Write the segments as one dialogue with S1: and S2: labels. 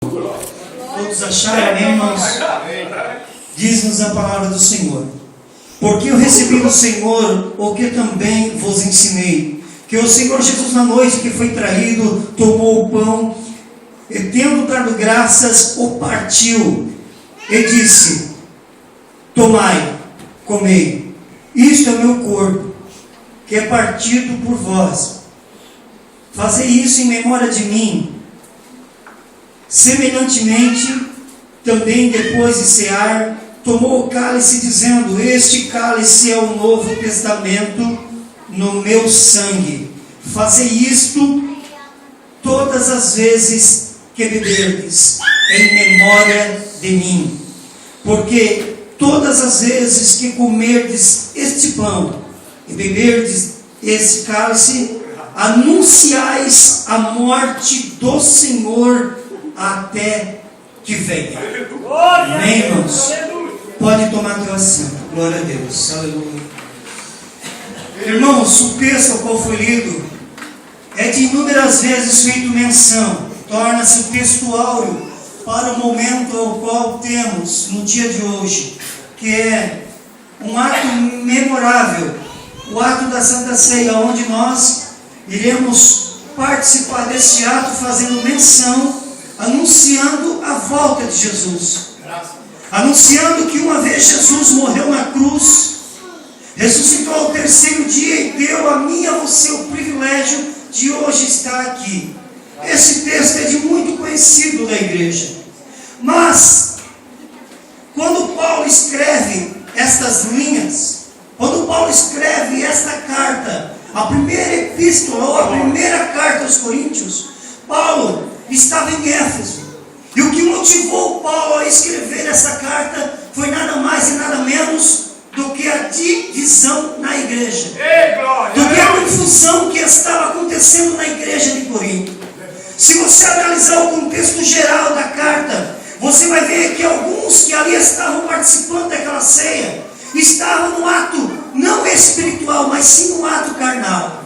S1: Todos acharam, amém, irmãos? Diz-nos a palavra do Senhor. Porque eu recebi do Senhor o que também vos ensinei, que o Senhor Jesus, na noite que foi traído, tomou o pão e, tendo dado graças, o partiu e disse: tomai, comei, isto é o meu corpo, que é partido por vós. Fazei isso em memória de mim. Semelhantemente, também depois de cear, tomou o cálice, dizendo: este cálice é o novo testamento no meu sangue. Fazei isto todas as vezes que beberdes, em memória de mim. Porque todas as vezes que comerdes este pão e beberdes este cálice, anunciais a morte do Senhor até que venha. Amém, irmãos? Pode tomar teu assento. Glória a Deus. Aleluia. Irmãos, o texto ao qual foi lido é de inúmeras vezes feito menção. Torna-se o texto áureo para o momento ao qual temos no dia de hoje, que é um ato memorável, o ato da Santa Ceia, onde nós iremos participar deste ato fazendo menção, anunciando a volta de Jesus. Anunciando que uma vez Jesus morreu na cruz, ressuscitou ao terceiro dia e deu a mim e a você o privilégio de hoje estar aqui. Esse texto é de muito conhecido da igreja. Mas, quando Paulo escreve estas linhas, quando Paulo escreve esta carta, a primeira epístola ou a primeira carta aos Coríntios, Paulo estava em Éfeso. E o que motivou Paulo a escrever essa carta foi nada mais e nada menos do que a divisão na igreja. Do que a confusão que estava acontecendo na igreja de Corinto. Se você analisar o contexto geral da carta, você vai ver que alguns que ali estavam participando daquela ceia estavam no ato não espiritual, mas sim no ato carnal.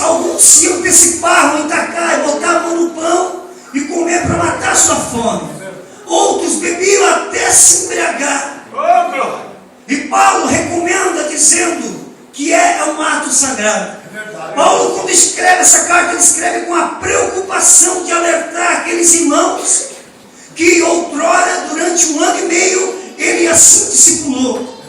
S1: Alguns se antecipavam em tacar e botar a mão no pão e comer para matar sua fome. Outros bebiam até se embriagar. E Paulo recomenda dizendo que é um ato sagrado. Paulo, quando escreve essa carta, ele escreve com a preocupação de alertar aqueles irmãos que outrora, durante 1 ano e meio, ele assim discipulou.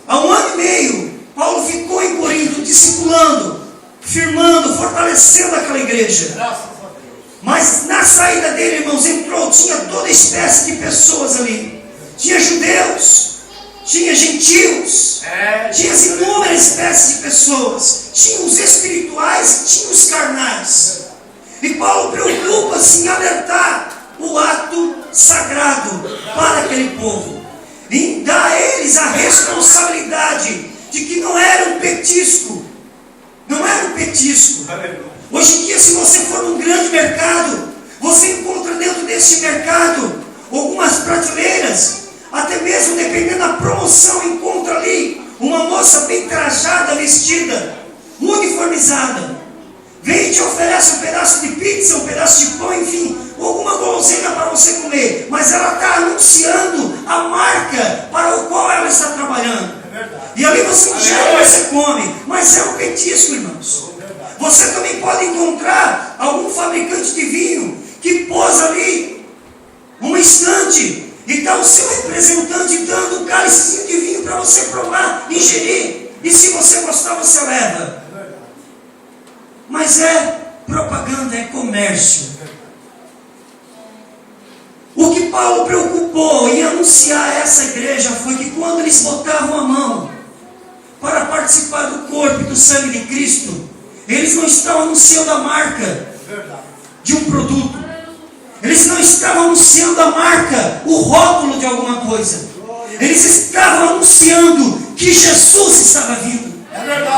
S1: Há 1 ano e meio, Paulo ficou em Corinto discipulando, firmando, fortalecendo aquela igreja. Mas na saída dele, irmãos, tinha toda espécie de pessoas ali. Tinha judeus, tinha gentios, tinha inúmeras espécies de pessoas. Tinha os espirituais e tinha os carnais. E Paulo preocupa-se em alertar o ato sagrado para aquele povo. E dá a eles a responsabilidade de que não era um petisco. Não era um petisco. Hoje em dia, se você for num grande mercado, você encontra dentro desse mercado algumas prateleiras, até mesmo dependendo da promoção, encontra ali uma moça bem trajada, vestida, uniformizada. Vem e te oferece um pedaço de pizza, um pedaço de pão, enfim, alguma guloseima para você comer. Mas ela está anunciando a marca para o qual ela está trabalhando. E ali você ingere, você come. Mas é um petisco, irmãos. Você também pode encontrar algum fabricante de vinho que posa ali uma estante e está o seu representante dando um cálicezinho de vinho para você provar, ingerir. E se você gostar, você leva. Mas é propaganda, é comércio. O que Paulo preocupou em anunciar a essa igreja foi que quando eles botavam a mão para participar do corpo e do sangue de Cristo, eles não estavam anunciando a marca de um produto. Eles não estavam anunciando a marca, o rótulo de alguma coisa. Eles estavam anunciando que Jesus estava vindo.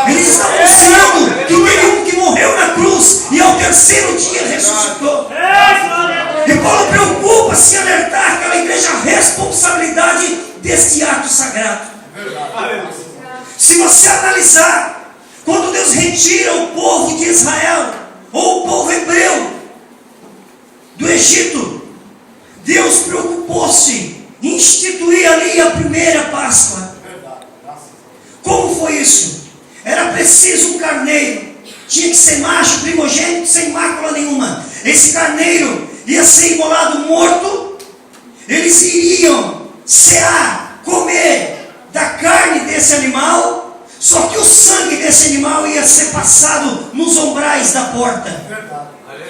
S1: Eles estavam anunciando que teve um que morreu na cruz e ao terceiro dia ressuscitou. E Paulo preocupa-se em alertar aquela igreja a responsabilidade deste ato sagrado. Se você analisar, quando Deus retira o povo de Israel, ou o povo hebreu, do Egito, Deus preocupou-se em instituir ali a primeira Páscoa. Como foi isso? Era preciso um carneiro, tinha que ser macho, primogênito, sem mácula nenhuma. Esse carneiro ia ser imolado morto, eles iriam cear, comer da carne desse animal, só que o sangue desse animal ia ser passado nos umbrais da porta.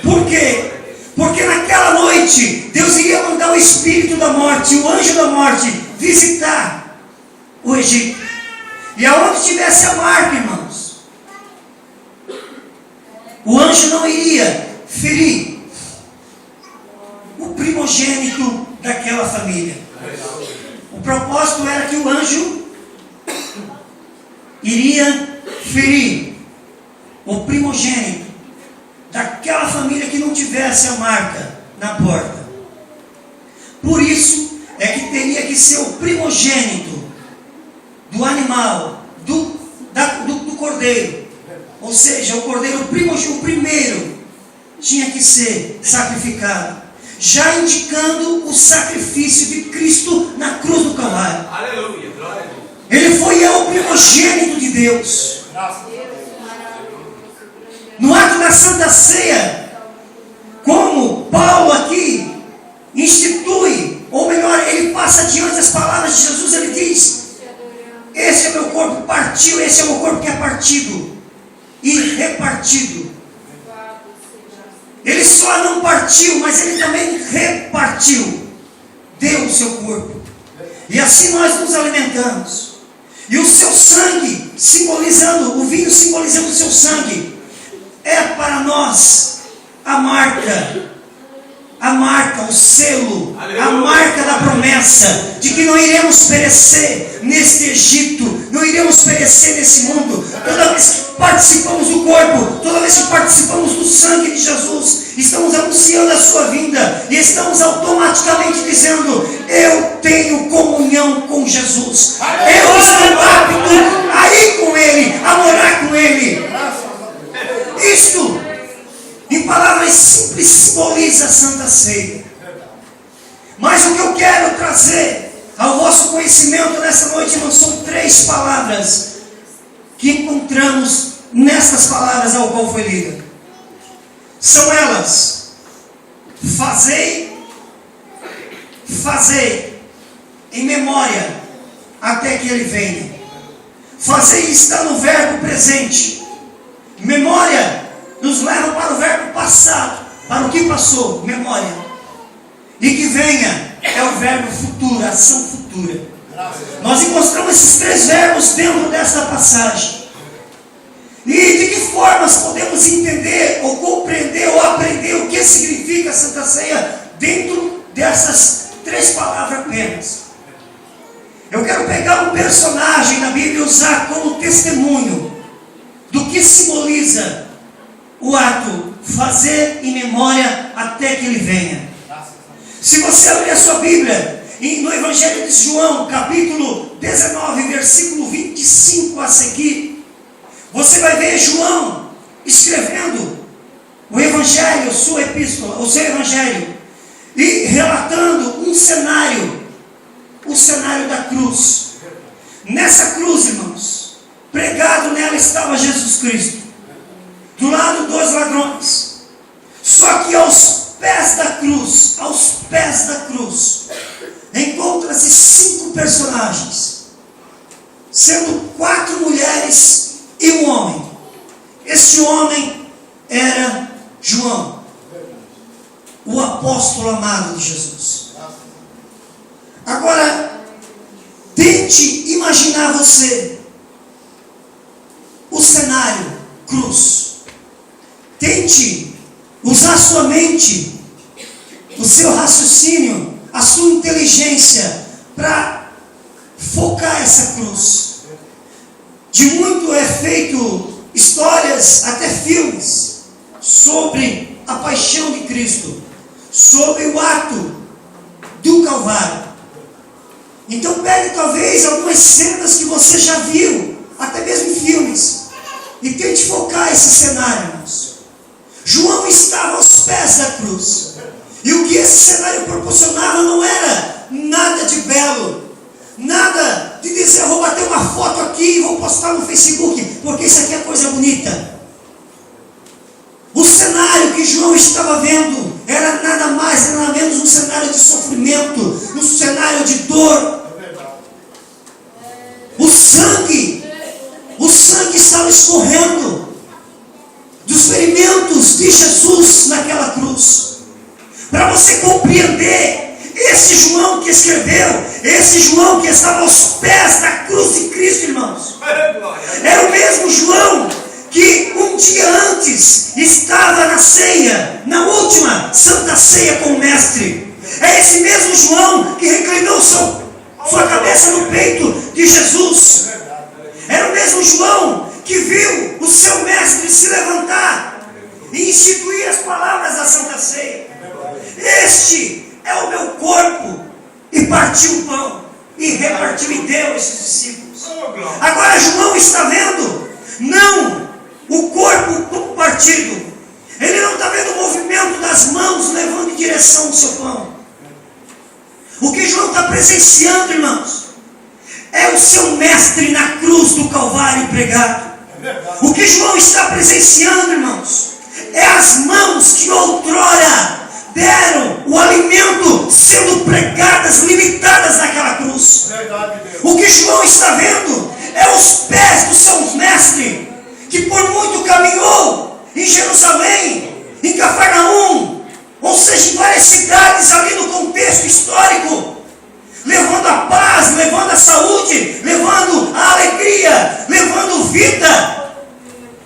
S1: Por quê? Porque naquela noite Deus iria mandar o espírito da morte, o anjo da morte, visitar o Egito. E aonde tivesse a marca, irmãos, o anjo não iria ferir o primogênito daquela família. O propósito era que o anjo iria ferir o primogênito daquela família que não tivesse a marca na porta. Por isso é que teria que ser o primogênito do animal, do cordeiro. Ou seja, o cordeiro, o primeiro, tinha que ser sacrificado, já indicando o sacrifício de Cristo na cruz do Calvário.
S2: Aleluia, glória a Deus.
S1: Ele foi o primogênito de Deus. No ato da Santa Ceia, como Paulo aqui institui, ou melhor, ele passa adiante as palavras de Jesus, ele diz: esse é meu corpo partido, esse é meu corpo que é partido e repartido. Ele só não partiu, mas ele também repartiu, deu o seu corpo. E assim nós nos alimentamos. E o seu sangue, simbolizando, o vinho simbolizando o seu sangue, é para nós a marca, o selo, a marca da promessa de que não iremos perecer neste Egito, não iremos perecer nesse mundo. Toda vez que participamos do corpo, toda vez que participamos do sangue de Jesus, estamos anunciando a sua vinda e estamos automaticamente dizendo: eu tenho comunhão com Jesus, eu estou apto a ir com Ele, a morar com Ele. Isto, em palavras simples, simboliza a Santa Ceia. Mas o que eu quero trazer ao vosso conhecimento nessa noite, irmãos, são 3 palavras que encontramos nessas palavras ao qual foi lida. São elas: fazei em memória até que Ele venha. Fazei está no verbo presente. Memória nos leva para o verbo passado, para o que passou, memória. E que venha é o verbo futuro, ação futura. Nós encontramos esses 3 verbos dentro desta passagem. E de que formas podemos entender, ou compreender, ou aprender o que significa a Santa Ceia dentro dessas 3 palavras apenas? Eu quero pegar um personagem na Bíblia e usar como testemunho do que simboliza o ato fazer em memória até que Ele venha. Se você abrir a sua Bíblia no Evangelho de João, capítulo 19, versículo 25 a seguir, você vai ver João escrevendo o Evangelho, sua epístola, o seu Evangelho, e relatando um cenário, o cenário da cruz. Nessa cruz, irmãos, pregado nela estava Jesus Cristo. Do lado 2 ladrões. Só que aos pés da cruz, encontra-se 5 personagens, sendo 4 mulheres e um homem. Este homem era João, o apóstolo amado de Jesus. Agora, tente imaginar você o cenário cruz. Tente usar sua mente, o seu raciocínio, a sua inteligência para focar essa cruz. De muito é feito histórias, até filmes, sobre a paixão de Cristo, sobre o ato do Calvário. Então pegue talvez algumas cenas que você já viu, até mesmo em filmes, e tente focar esse cenário, irmãos. João estava aos pés da cruz. E o que esse cenário proporcionava não era nada de belo, nada de dizer, eu vou bater uma foto aqui e vou postar no Facebook, porque isso aqui é coisa bonita. O cenário que João estava vendo era nada mais, nada menos um cenário de sofrimento, um cenário de dor. O sangue estava escorrendo dos ferimentos de Jesus naquela cruz. Para você compreender, esse João que escreveu, esse João que estava aos pés da cruz de Cristo, irmãos, era o mesmo João que um dia antes estava na ceia, na última Santa Ceia com o Mestre. É esse mesmo João que reclinou sua cabeça no peito de Jesus. Era o mesmo João que viu o seu Mestre se levantar e instituir as palavras da Santa Ceia. Este é o meu corpo. E partiu o pão e repartiu e deu a esses discípulos. Agora João está vendo, não o corpo partido. Ele não está vendo o movimento das mãos levando em direção ao seu pão. O que João está presenciando, irmãos, é o seu Mestre na cruz do Calvário pregado. O que João está presenciando, irmãos, é as mãos que outrora deram o alimento sendo pregadas, limitadas naquela cruz. O que João está vendo é os pés do seu Mestre, que por muito caminhou em Jerusalém, em Cafarnaum, ou seja, em várias cidades ali no contexto histórico, levando a paz, levando a saúde, levando a alegria, levando vida.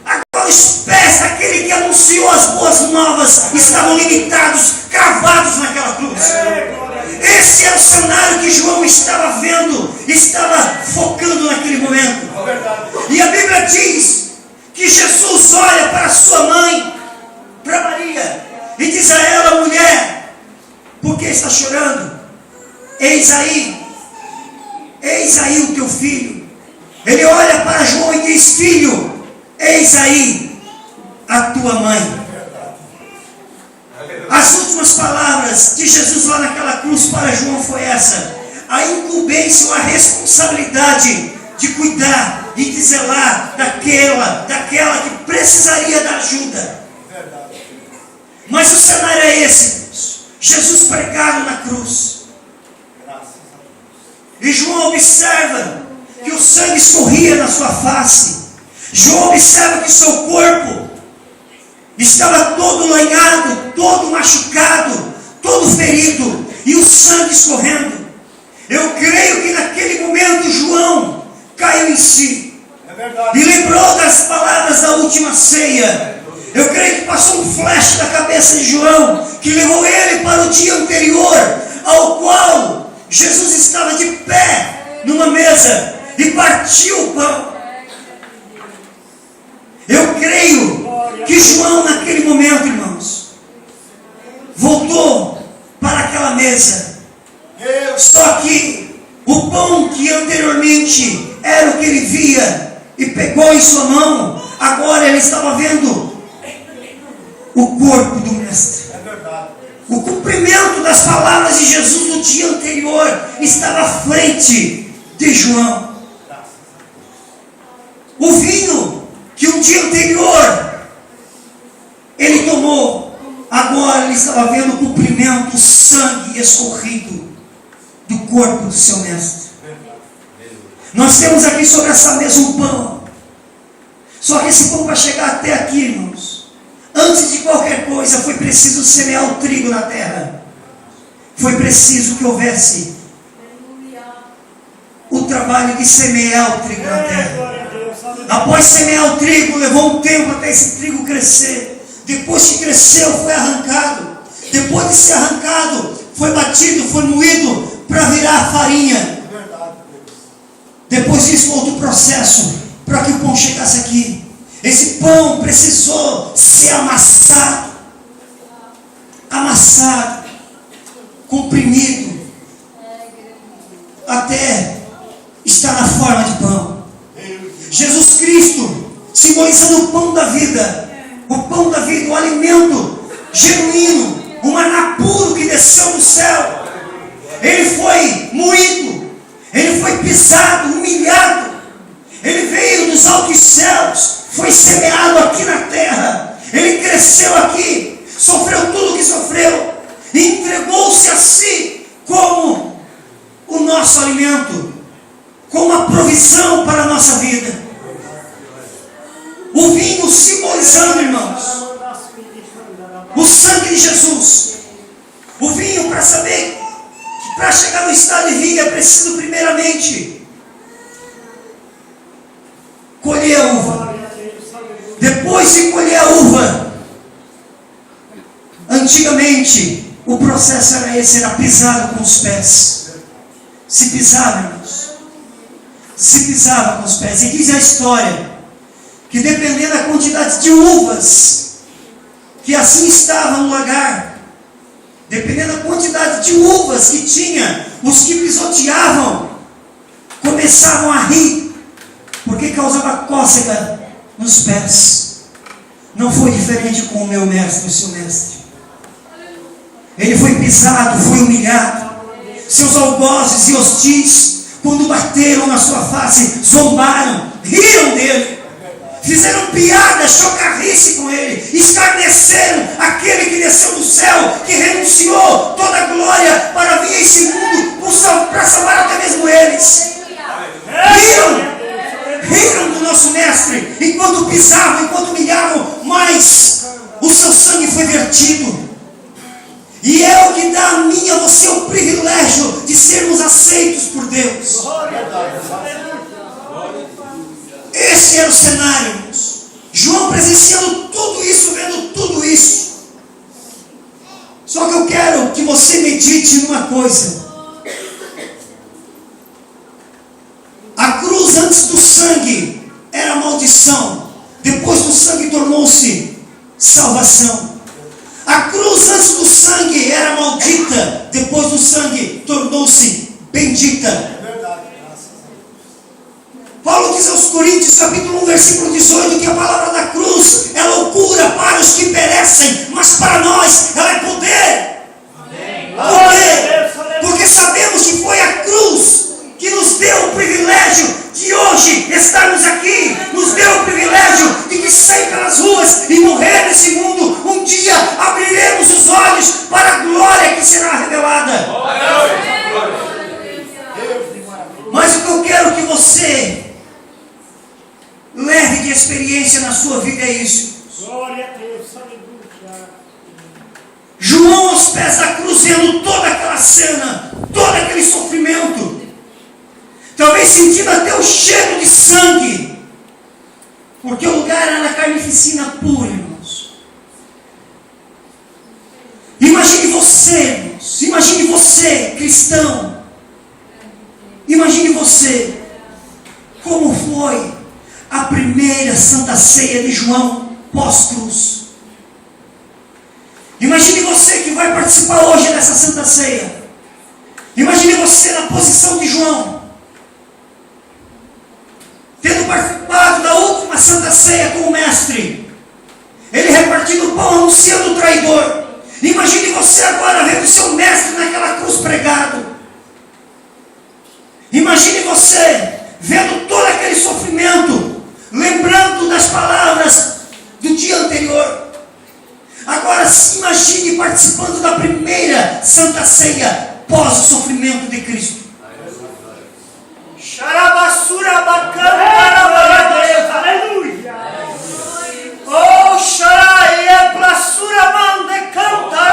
S1: Agora os pés daquele que anunciou as boas novas estavam limitados, cravados naquela cruz. Esse é o cenário que João estava vendo, estava focando naquele momento. E a Bíblia diz que Jesus olha para sua mãe, para Maria, e diz a ela: mulher, por que está chorando? Eis aí o teu filho. Ele olha para João e diz: filho, eis aí a tua mãe. As últimas palavras de Jesus lá naquela cruz para João foi essa: a incumbência, a responsabilidade de cuidar e de zelar daquela que precisaria da ajuda. Mas o cenário é esse, irmãos. Jesus pregado na cruz. E João observa que o sangue escorria na sua face. João observa que seu corpo estava todo lanhado, todo machucado, todo ferido, e o sangue escorrendo. Eu creio que naquele momento João caiu em si e lembrou das palavras da última ceia. Eu creio que passou um flash na cabeça de João, que levou ele para o dia anterior, ao qual Jesus estava de pé numa mesa e partiu o pão. Eu creio que João naquele momento, irmãos, voltou para aquela mesa. Só que o pão que anteriormente era o que ele via e pegou em sua mão, agora ele estava vendo o corpo do Mestre. O cumprimento das palavras de Jesus no dia anterior estava à frente de João. O vinho que um dia anterior ele tomou, agora ele estava vendo o cumprimento, o sangue escorrido do corpo do seu Mestre. Nós temos aqui sobre essa mesa um pão. Só que esse pão, para chegar até aqui, irmãos, antes de qualquer coisa, foi preciso semear o trigo na terra. Foi preciso que houvesse o trabalho de semear o trigo na terra. Após semear o trigo, levou um tempo até esse trigo crescer. Depois que cresceu, foi arrancado. Depois de ser arrancado, foi batido, foi moído para virar farinha. Depois disso, outro processo para que o pão chegasse aqui. Esse pão precisou ser amassado, comprimido, até estar na forma de pão. Jesus Cristo, simbolizando o pão da vida, o alimento genuíno, o maná puro céu. Ele foi moído, ele foi pisado, humilhado. Ele veio dos altos céus, foi semeado aqui na terra. Ele cresceu aqui, sofreu tudo o que sofreu, e entregou-se a si como o nosso alimento, como a provisão para a nossa vida. O vinho simbolizando, irmãos, o sangue de Jesus. O vinho, para saber que para chegar no estado de vinho é preciso primeiramente colher a uva. Depois de colher a uva, antigamente o processo era esse, era pisado com os pés. Se pisava, irmãos, se pisava com os pés. E diz a história que dependendo da quantidade de uvas que assim estava no lagar, dependendo da quantidade de uvas que tinha, os que pisoteavam começavam a rir, porque causava cócega nos pés. Não foi diferente com o meu mestre, o seu mestre. Ele foi pisado, foi humilhado. Seus algozes e hostis, quando bateram na sua face, zombaram, riram dele, fizeram piada, chocarrice com ele, escarneceram aquele que desceu do céu, que renunciou toda a glória para vir a esse mundo para salvar até mesmo eles. Riram do nosso mestre, enquanto pisavam, enquanto humilhavam, mas o seu sangue foi vertido. E é o que dá a mim e a você o privilégio de sermos aceitos por Deus. Esse era o cenário, irmãos. João presenciando tudo isso, vendo tudo isso. Só que eu quero que você medite numa coisa. A cruz antes do sangue era maldição. Depois do sangue tornou-se salvação. A cruz antes do sangue era maldita. Depois do sangue tornou-se bendita. Paulo diz aos Coríntios, capítulo 1, versículo 18, que a palavra da cruz é loucura para os que perecem, mas para nós ela é poder. Poder. Porque sabemos que foi a cruz que nos deu o privilégio de hoje estarmos aqui, nos deu o privilégio de que sair pelas ruas e morrer nesse mundo, um dia abriremos os olhos para a glória que será revelada. Mas o que eu quero que você leve de experiência na sua vida é isso. João aos pés da cruz, vendo toda aquela cena, todo aquele sofrimento, talvez sentindo até o cheiro de sangue, porque o lugar era na carnificina pura, irmãos. Imagine você, irmãos, imagine você, cristão, imagine você, como foi a primeira Santa Ceia de João pós-cruz. Imagine você que vai participar hoje dessa Santa Ceia. Imagine você na posição de João, tendo participado da última Santa Ceia com o Mestre, ele repartindo o pão, anunciando o traidor. Imagine você agora vendo o seu Mestre naquela cruz pregado. Imagine você vendo todo aquele sofrimento, lembrando das palavras do dia anterior. Agora se imagine participando da primeira Santa Ceia pós o sofrimento de Cristo.
S2: Aleluia! Oh, xaraia, plasura mande cantar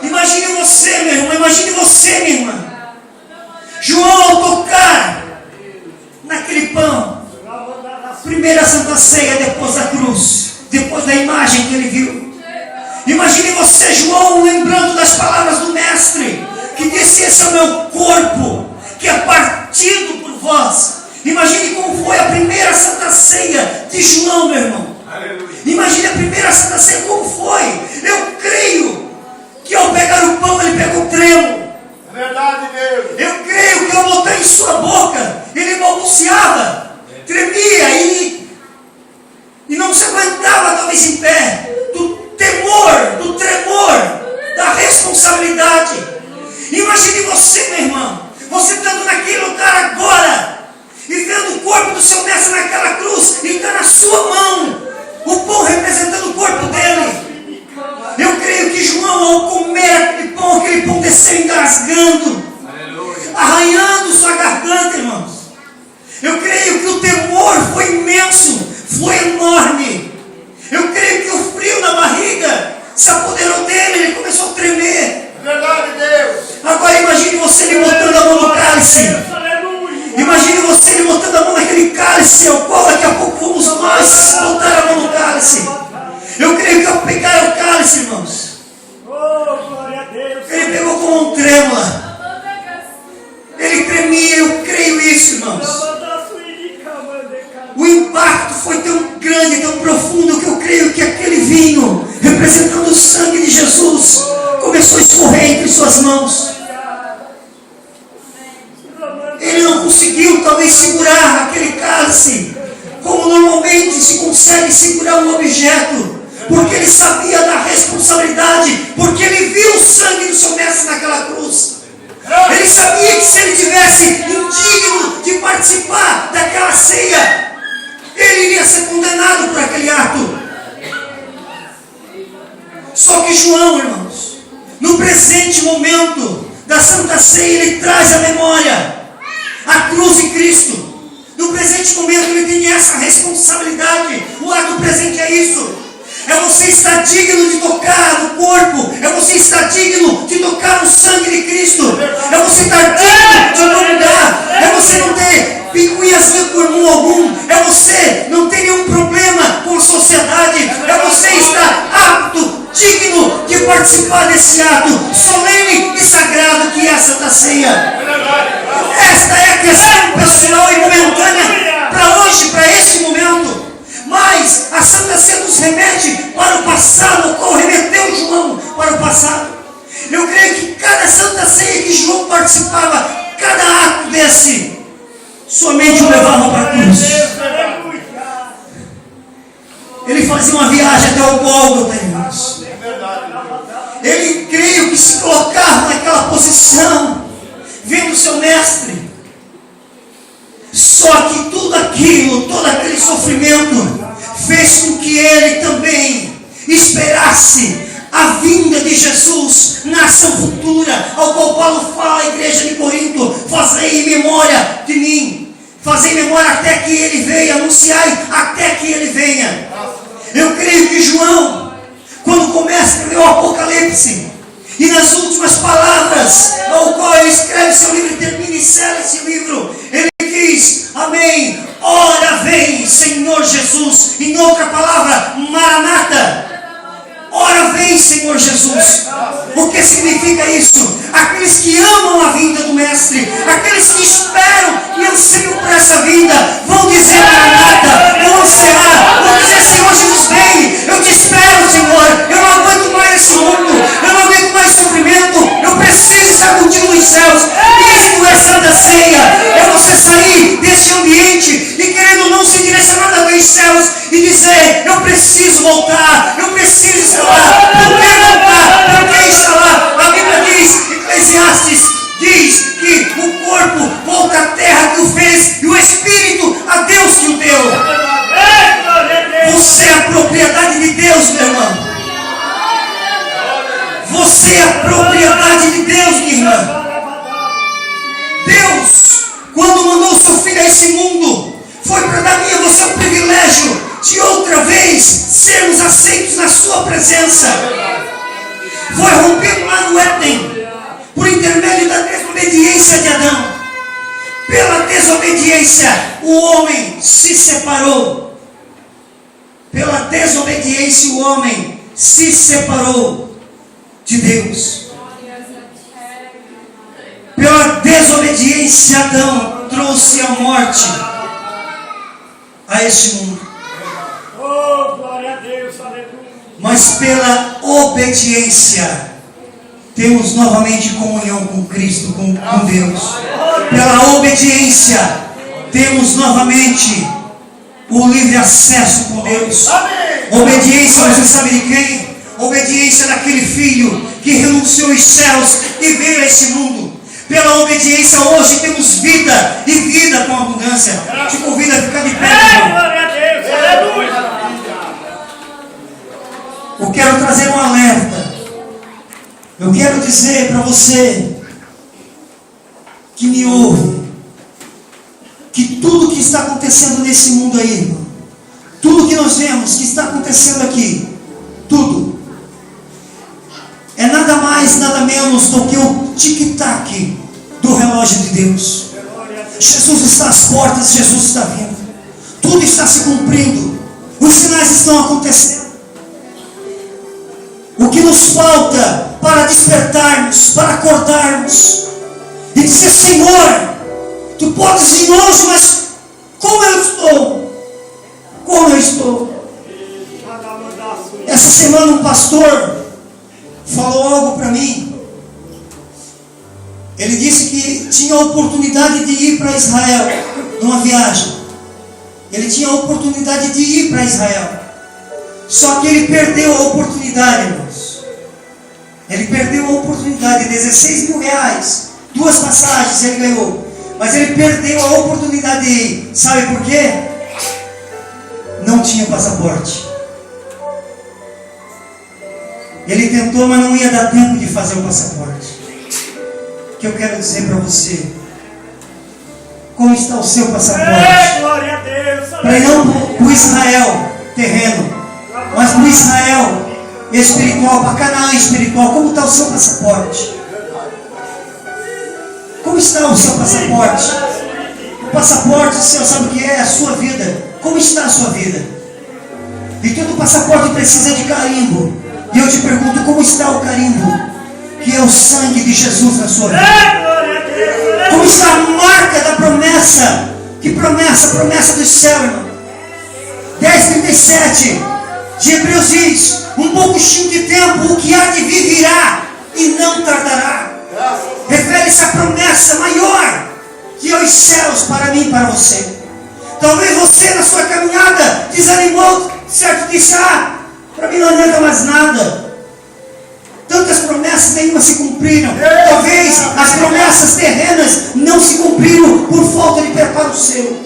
S1: Imagine você, meu irmão, imagine você, minha irmã. João, ao tocar naquele pão, primeira Santa Ceia depois da cruz, depois da imagem que ele viu. Imagine você, João, lembrando das palavras do Mestre, que disse: esse é o meu corpo, que é partido por vós. Imagine como foi a primeira Santa Ceia de João, meu irmão. Imagine a primeira Santa Ceia, como foi. Eu creio que ao pegar o pão, ele pegou tremo.
S2: É verdade, Deus.
S1: Eu creio que ao botar em sua boca, ele balbuciava, tremia e não se aguentava talvez em pé, do temor, do tremor sua mão o pão representando o corpo dele. Eu creio que João, ao comer aquele pão desceu engasgando, arranhando sua garganta, irmãos. Eu creio que o temor foi imenso, foi enorme. Eu creio que o frio na barriga se apoderou dele, ele começou a tremer.
S2: Verdade, Deus.
S1: Agora imagine você lhe botando a mão no cálice. Imagine você lhe botando a mão naquele cálice, ao qual daqui a pouco vamos nós botar a mão no cálice. Eu creio que ao pegar o cálice, irmãos, ele pegou com a mão trêmula. Ele tremia, eu creio isso, irmãos. O impacto foi tão grande, tão profundo, que eu creio que aquele vinho, representando o sangue de Jesus, começou a escorrer entre suas mãos. Ele não conseguiu talvez segurar aquele cálice como normalmente se consegue segurar um objeto, porque ele sabia da responsabilidade, porque ele viu o sangue do seu mestre naquela cruz. Ele sabia que se ele tivesse indigno de participar daquela ceia, ele iria ser condenado por aquele ato. Só que João, irmãos, no presente momento da Santa Ceia, ele traz à memória a cruz de Cristo. No presente momento ele tem essa responsabilidade. O ato presente é isso. É você estar digno de tocar no corpo. É você estar digno de tocar no sangue de Cristo. É você estar digno de tocar. É você não ter picuinhazinha com irmão algum. É você não ter nenhum problema com a sociedade. É você estar apto, digno de participar desse ato solene e sagrado que é a Santa Ceia. Esta é a questão pessoal e momentânea para hoje, para esse momento. Mas a Santa Ceia nos remete para o passado, o qual remeteu João para o passado. Eu creio que cada Santa Ceia que João participava, cada ato desse, somente o levava para a cruz. Ele fazia uma viagem até o Gólgota, irmãos. Ele, creio que se colocava naquela posição, vendo seu mestre. Só que tudo aquilo, todo aquele sofrimento, fez com que ele também esperasse a vinda de Jesus na ação futura, ao qual Paulo fala à igreja de Corinto: fazei em memória de mim, fazei em memória até que ele venha, anunciai até que ele venha. Eu creio que João, quando começa a ler o Apocalipse, e nas últimas palavras, ao qual ele escreve seu livro e termina e sela esse livro, ele diz: amém, ora vem Senhor Jesus. Em outra palavra, Maranata, ora vem Senhor Jesus. O que significa isso? Aqueles que amam a vinda do Mestre, aqueles que esperam e anseiam por essa vinda, vão dizer Maranata, vão ansiar, vão dizer: Senhor Jesus, vem, eu te espero, Senhor, eu não aguento mais esse mundo, eu não aguento mais sofrimento, eu preciso estar contigo nos céus. Isso é Santa Ceia, é você sair desse ambiente e, querendo não, se direcionar aos céus e dizer: eu preciso voltar, eu preciso estar lá. Por que voltar? Por que estar lá? A Bíblia diz, Eclesiastes diz que o corpo volta à terra que o fez e o espírito a Deus que o deu. Você é a propriedade de Deus, meu irmão. Você é a propriedade de Deus, minha irmã. Deus, quando mandou seu filho a esse mundo, foi para dar a mim e a você o privilégio de outra vez sermos aceitos na sua presença. Foi rompido lá no Éden, por intermédio da desobediência de Adão. Pela desobediência, o homem se separou. Pela desobediência, o homem se separou de Deus. Pela desobediência, Adão trouxe a morte a este mundo.
S2: Oh, glória a Deus, aleluia.
S1: Mas pela obediência, temos novamente comunhão com Cristo, com Deus. Pela obediência, temos novamente o livre acesso com Deus. Obediência, você sabe de quem? Obediência daquele filho que renunciou aos céus e veio a esse mundo. Pela obediência hoje temos vida e vida com abundância. Te convido a ficar de pé.
S2: Glória a Deus, aleluia.
S1: Eu quero trazer um alerta. Eu quero dizer para você que me ouve, que tudo que está acontecendo nesse mundo aí, irmão, tudo que nós vemos que está acontecendo aqui, tudo, é nada mais, nada menos do que o tic-tac do relógio de Deus. Jesus está às portas, Jesus está vindo. Tudo está se cumprindo. Os sinais estão acontecendo. O que nos falta para despertarmos, para acordarmos e dizer: Senhor, Tu podes ir longe, mas como eu estou? Como eu estou? Essa semana um pastor falou algo para mim. Ele disse que tinha a oportunidade de ir para Israel numa viagem. Ele tinha a oportunidade de ir para Israel. Só que ele perdeu a oportunidade, irmãos. Ele perdeu a oportunidade. 16 mil reais, 2 passagens ele ganhou. Mas ele perdeu a oportunidade de ir. Sabe por quê? Não tinha passaporte. Ele tentou, mas não ia dar tempo de fazer o passaporte. O que eu quero dizer para você: como está o seu passaporte? Para ir não para o Israel terreno, mas para o Israel espiritual, para Canaã espiritual. Como está o seu passaporte? Como está o seu passaporte? O passaporte seu, sabe o que é? A sua vida. Como está a sua vida? E todo passaporte precisa de carimbo. E eu te pergunto: como está o carimbo? Que é o sangue de Jesus na sua vida. Como está a marca da promessa? Que promessa? Promessa do céu, irmão. 10:37 de Hebreus diz: um pouquinho de tempo, o que há de vir virá e não tardará. Refere-se à promessa maior que é os céus para mim e para você. Talvez você na sua caminhada desanimou, certo? Disse: para mim não adianta mais nada. Tantas promessas, nenhuma se cumpriram. Talvez as promessas terrenas não se cumpriram por falta de preparo seu.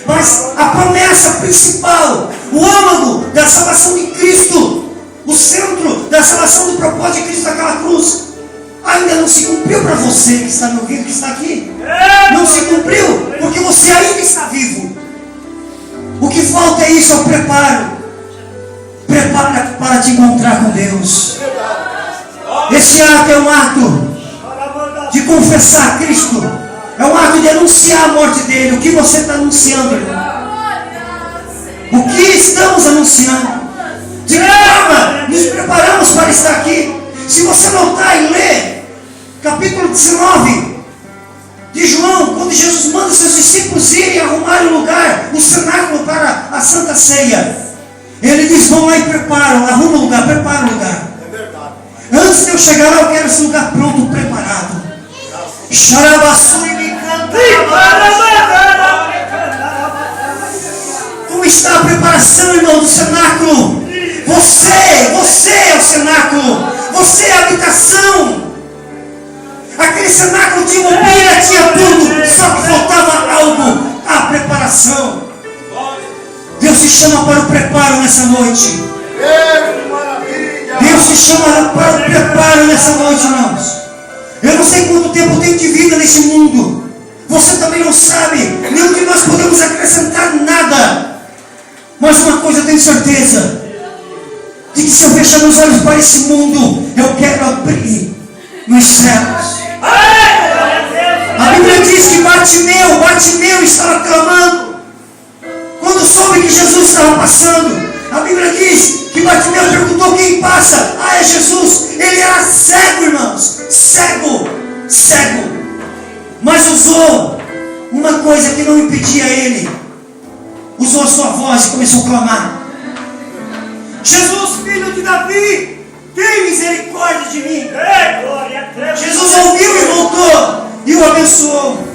S1: Mas a promessa principal, o âmago da salvação de Cristo, o centro da salvação do propósito de Cristo naquela cruz, ainda não se cumpriu para você que está me ouvindo, que está aqui. Não se cumpriu, porque você ainda está vivo. O que falta é isso, é o preparo. Prepara para te encontrar com Deus. Esse ato é um ato de confessar Cristo. É um ato de anunciar a morte dele. O que você está anunciando, irmão? O que estamos anunciando? De que forma nos preparamos para estar aqui? Se você voltar e ler capítulo 19 de João, quando Jesus manda seus discípulos irem arrumar o lugar, o cenáculo para a Santa Ceia, ele diz: vão lá e preparam, arruma o lugar, prepara o lugar. Antes de eu chegar lá, eu quero esse lugar pronto, preparado. Xarabaçu e me canta. Como está a preparação, irmão, do cenáculo? Você é o cenáculo. Você é a habitação. Aquele cenáculo tinha mobília, tinha tudo, só que faltava algo: a preparação. Deus te chama para o preparo nessa noite. Deus te chama para o preparo nessa noite, irmãos. Eu não sei quanto tempo eu tenho de vida nesse mundo. Você também não sabe. Nenhum de nós podemos acrescentar nada. Mas uma coisa eu tenho certeza: de que se eu fechar os olhos para esse mundo, eu quero abrir nos céus. A Bíblia diz que Bartimeu estava clamando. Quando soube que Jesus estava passando, a Bíblia diz que Bartimeu perguntou: quem passa? É Jesus. Ele era cego, irmãos. Cego. Mas usou uma coisa que não impedia ele. Usou a sua voz e começou a clamar: Jesus, filho de Davi, tem misericórdia de mim. Jesus ouviu e voltou e o abençoou.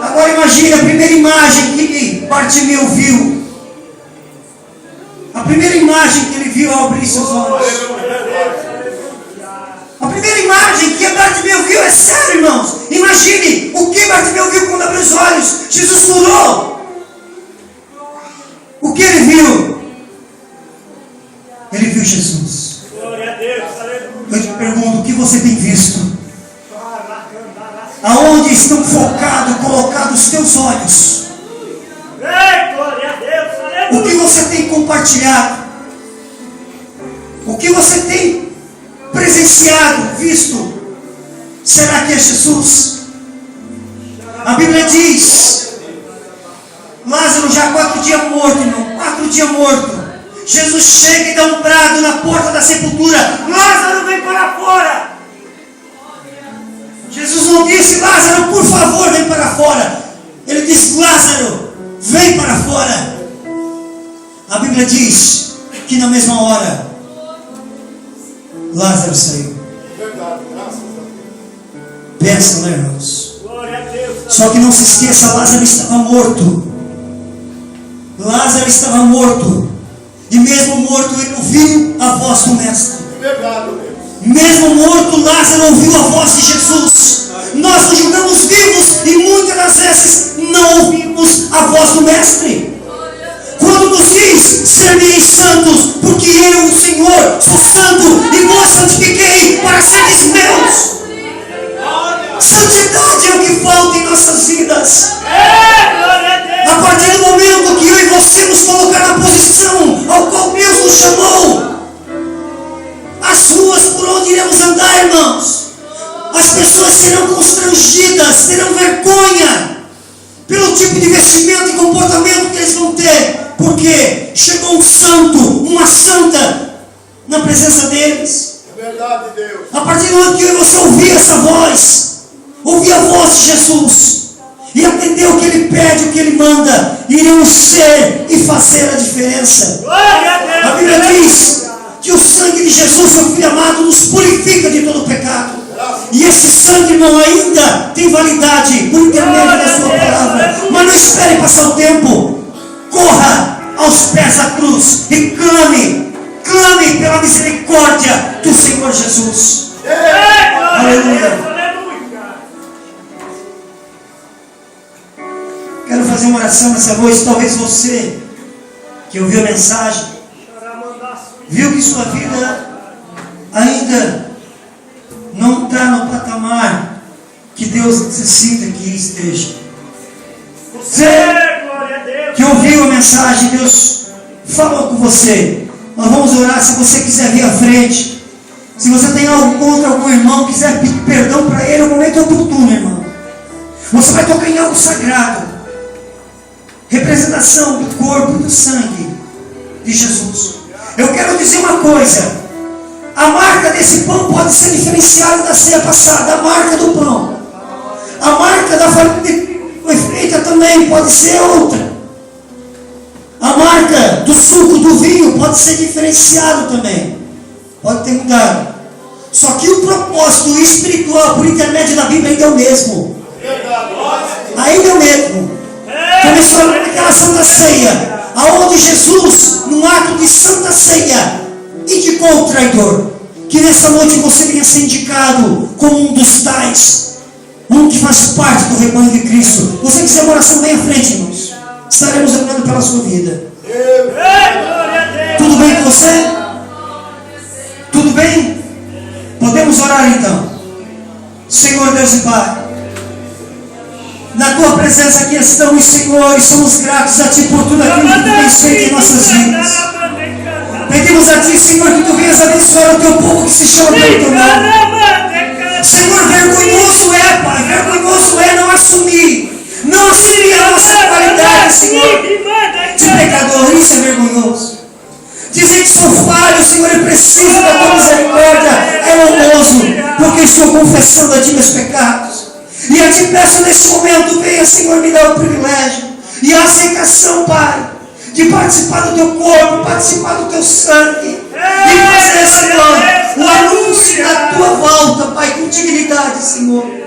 S1: Agora imagine a primeira imagem que Bartimeu viu. A primeira imagem que ele viu ao abrir seus olhos. A primeira imagem que Bartimeu viu, é sério, irmãos. Imagine o que Bartimeu viu quando abriu os olhos. Jesus curou. O que ele viu? Ele viu Jesus.
S2: Glória a Deus, aleluia.
S1: Eu te pergunto, o que você tem visto? Aonde estão focados, colocados os teus olhos?
S2: Ei, glória a Deus, aleluia.
S1: O que você tem compartilhado? O que você tem presenciado, visto? Será que é Jesus? A Bíblia diz, Lázaro já 4 dias morto, irmão, 4 dias morto. Jesus chega e dá um brado na porta da sepultura: Lázaro, vem para fora. Jesus não disse: Lázaro, por favor, vem para fora. Ele disse: Lázaro, vem para fora. A Bíblia diz que na mesma hora Lázaro saiu. Pensa, né, irmãos?
S2: Glória a Deus.
S1: Só que não se esqueça, Lázaro estava morto. Lázaro estava morto. E mesmo morto, ele ouviu a voz do Mestre. Mesmo morto, Lázaro ouviu a voz de Jesus. Nós nos julgamos vivos e muitas das vezes não ouvimos a voz do Mestre. Quando nos diz: serei santos, porque eu, o Senhor, sou santo e vos santifiquei para seres meus. Santidade é o que falta em nossas vidas. A partir do momento que eu e você nos colocar na posição ao qual Deus nos chamou, as ruas por onde iremos andar, irmãos, as pessoas serão constrangidas, terão vergonha pelo tipo de vestimento e comportamento que eles vão ter, porque chegou um santo, uma santa na presença deles.
S2: É verdade, Deus.
S1: A partir do momento que eu e você ouvir essa voz, ouvir a voz de Jesus e atender o que Ele pede, o que Ele manda, iremos ser e fazer a diferença.
S2: Glória a Deus.
S1: A Bíblia diz que o sangue de Jesus, seu Filho amado, nos purifica de todo pecado. E esse sangue, irmão, ainda tem validade por intermédio da sua palavra. Mas não espere passar o tempo. Corra aos pés da cruz e clame pela misericórdia do Senhor Jesus. Aleluia. Quero fazer uma oração nessa noite. Talvez você que ouviu a mensagem viu que sua vida ainda não está no patamar que Deus necessita que esteja. Você que ouviu a mensagem, Deus falou com você. Nós vamos orar. Se você quiser vir à frente, se você tem algo contra algum irmão, quiser pedir perdão para ele, é o momento oportuno, irmão. Você vai tocar em algo sagrado, representação do corpo e do sangue de Jesus. Eu quero dizer uma coisa: a marca desse pão pode ser diferenciada da ceia passada. A marca do pão, a marca da família que foi feita também pode ser outra. A marca do suco, do vinho pode ser diferenciado também, pode ter mudado. Só que o propósito espiritual por intermédio da Bíblia ainda é o mesmo. Ainda é o mesmo. Começou naquela santa ceia, aonde Jesus, num ato de santa ceia, indicou o traidor. Que nessa noite você venha ser indicado como um dos tais, um que faz parte do rebanho de Cristo. Você quiser uma oração, bem à frente, irmãos. Estaremos orando pela sua vida. Tudo bem com você? Tudo bem? Podemos orar então. Senhor Deus e Pai, na Tua presença aqui estamos, Senhor, e somos gratos a Ti por tudo aquilo que Tu tens feito em nossas vidas. Pedimos a Ti, Senhor, que Tu venhas abençoar o Teu povo que se chama pelo Teu nome. Senhor, vergonhoso é, Pai, vergonhoso é não assumir a nossa qualidade, Senhor, de pecador. Isso é vergonhoso. Dizer que sou falho, Senhor, e preciso da Tua misericórdia é honroso, porque estou confessando a Ti meus pecados. E eu te peço nesse momento, venha, Senhor, me dar o privilégio e a aceitação, Pai, de participar do Teu corpo, participar do Teu sangue e fazer, Senhor, o anúncio da Tua volta, Pai, com dignidade, Senhor.